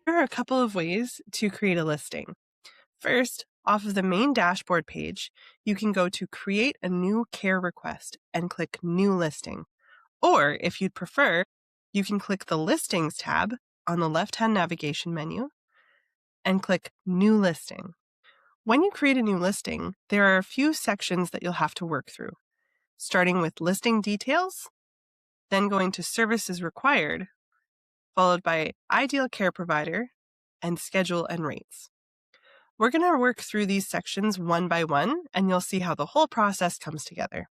There are a couple of ways to create a listing. First, off of the main dashboard page, you can go to Create a New Care Request and click New Listing. Or, if you'd prefer, you can click the Listings tab on the left-hand navigation menu and click New Listing. When you create a new listing, there are a few sections that you'll have to work through, starting with listing details, then going to services required, followed by ideal care provider, and schedule and rates. We're going to work through these sections one by one, and you'll see how the whole process comes together.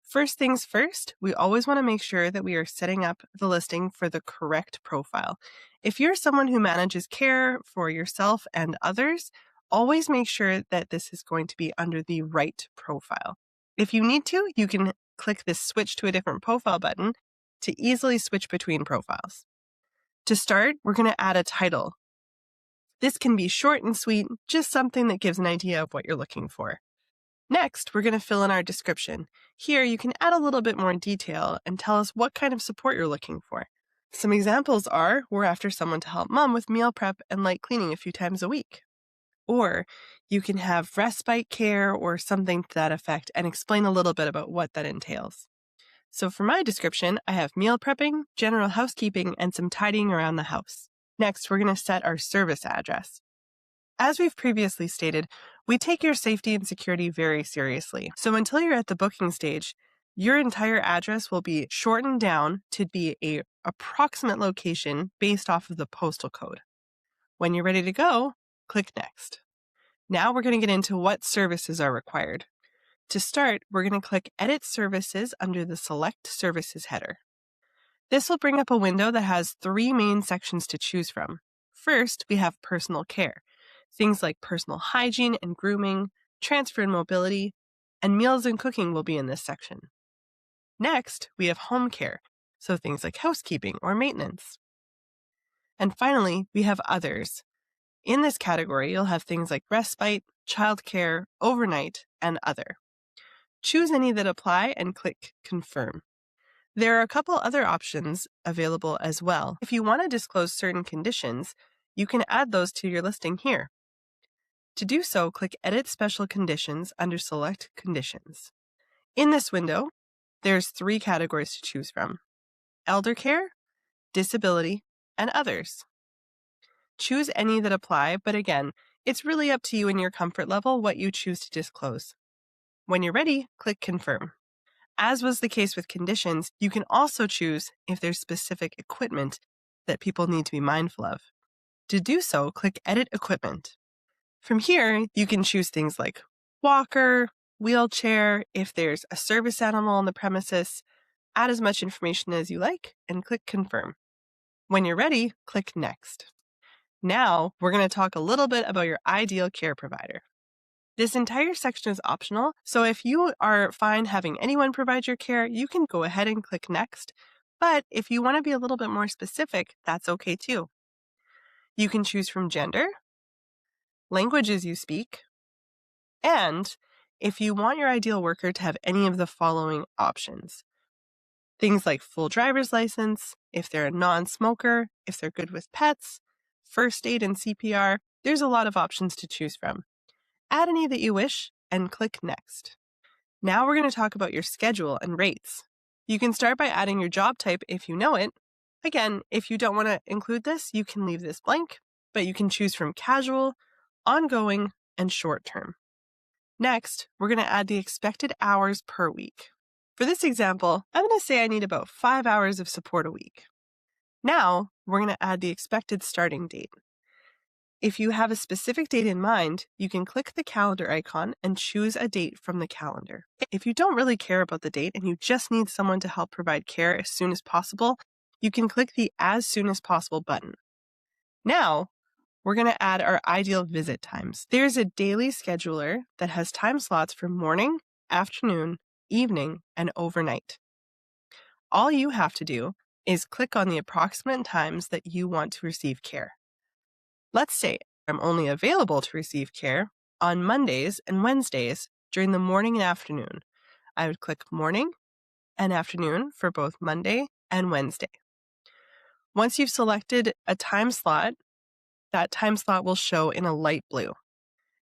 First things first, we always want to make sure that we are setting up the listing for the correct profile. If you're someone who manages care for yourself and others, always make sure that this is going to be under the right profile. If you need to, you can click this Switch to a different profile button to easily switch between profiles. To start, we're going to add a title. This can be short and sweet, just something that gives an idea of what you're looking for. Next, we're going to fill in our description. Here, you can add a little bit more detail and tell us what kind of support you're looking for. Some examples are, we're after someone to help mom with meal prep and light cleaning a few times a week. Or you can have respite care or something to that effect and explain a little bit about what that entails. So for my description, I have meal prepping, general housekeeping, and some tidying around the house. Next, we're going to set our service address. As we've previously stated, we take your safety and security very seriously. So until you're at the booking stage, your entire address will be shortened down to be an approximate location based off of the postal code. When you're ready to go, click Next. Now we're going to get into what services are required. To start, we're going to click Edit Services under the Select Services header. This will bring up a window that has three main sections to choose from. First, we have personal care. Things like personal hygiene and grooming, transfer and mobility, and meals and cooking will be in this section. Next, we have home care, so things like housekeeping or maintenance. And finally, we have others. In this category, you'll have things like respite, childcare, overnight, and other. Choose any that apply and click Confirm. There are a couple other options available as well. If you want to disclose certain conditions, you can add those to your listing here. To do so, click Edit Special Conditions under Select Conditions. In this window, there's three categories to choose from: elder care, disability, and others. Choose any that apply, but again, it's really up to you and your comfort level what you choose to disclose. When you're ready, click Confirm. As was the case with conditions, you can also choose if there's specific equipment that people need to be mindful of. To do so, click Edit Equipment. From here, you can choose things like walker, wheelchair, if there's a service animal on the premises, add as much information as you like, and click Confirm. When you're ready, click Next. Now, we're going to talk a little bit about your ideal care provider. This entire section is optional, so if you are fine having anyone provide your care, you can go ahead and click Next. But if you want to be a little bit more specific, that's okay too. You can choose from gender, languages you speak, and if you want your ideal worker to have any of the following options. Things like full driver's license, if they're a non-smoker, if they're good with pets, first aid and CPR, there's a lot of options to choose from. Add any that you wish and click Next. Now we're going to talk about your schedule and rates. You can start by adding your job type if you know it. Again, if you don't want to include this, you can leave this blank, but you can choose from casual, ongoing, and short-term. Next, we're going to add the expected hours per week. For this example, I'm going to say I need about 5 hours of support a week. Now, we're going to add the expected starting date. If you have a specific date in mind, you can click the calendar icon and choose a date from the calendar. If you don't really care about the date and you just need someone to help provide care as soon as possible, you can click the As Soon as Possible button. Now, we're going to add our ideal visit times. There's a daily scheduler that has time slots for morning, afternoon, evening, and overnight. All you have to do is click on the approximate times that you want to receive care. Let's say I'm only available to receive care on Mondays and Wednesdays during the morning and afternoon. I would click morning and afternoon for both Monday and Wednesday. Once you've selected a time slot, that time slot will show in a light blue.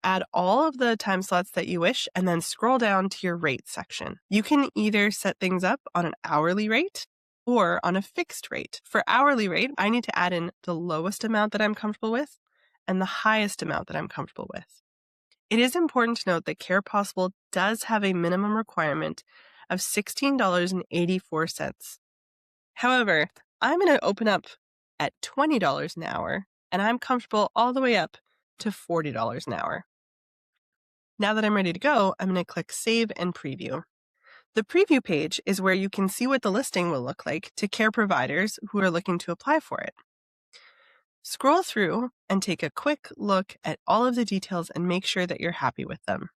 Add all of the time slots that you wish and then scroll down to your rate section. You can either set things up on an hourly rate or on a fixed rate. For hourly rate, I need to add in the lowest amount that I'm comfortable with and the highest amount that I'm comfortable with. It is important to note that Care Possible does have a minimum requirement of $16.84. However, I'm going to open up at $20 an hour, and I'm comfortable all the way up to $40 an hour. Now that I'm ready to go, I'm going to click Save and Preview. The preview page is where you can see what the listing will look like to care providers who are looking to apply for it. Scroll through and take a quick look at all of the details and make sure that you're happy with them.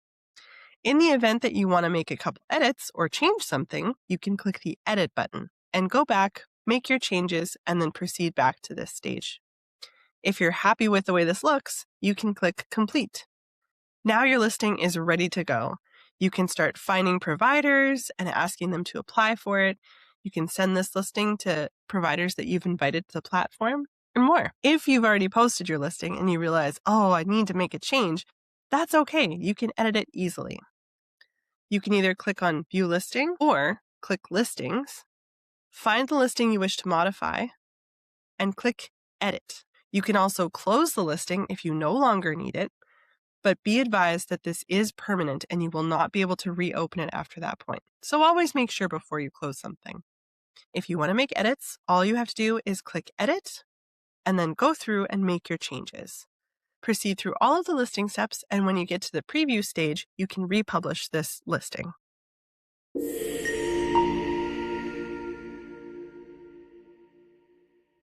In the event that you want to make a couple edits or change something, you can click the Edit button and go back, make your changes, and then proceed back to this stage. If you're happy with the way this looks, you can click Complete. Now your listing is ready to go. You can start finding providers and asking them to apply for it. You can send this listing to providers that you've invited to the platform and more. If you've already posted your listing and you realize, oh, I need to make a change, that's okay. You can edit it easily. You can either click on View Listing or click Listings, find the listing you wish to modify, and click Edit. You can also close the listing if you no longer need it, but be advised that this is permanent and you will not be able to reopen it after that point. So always make sure before you close something. If you want to make edits, all you have to do is click Edit and then go through and make your changes. Proceed through all of the listing steps, and when you get to the preview stage, you can republish this listing.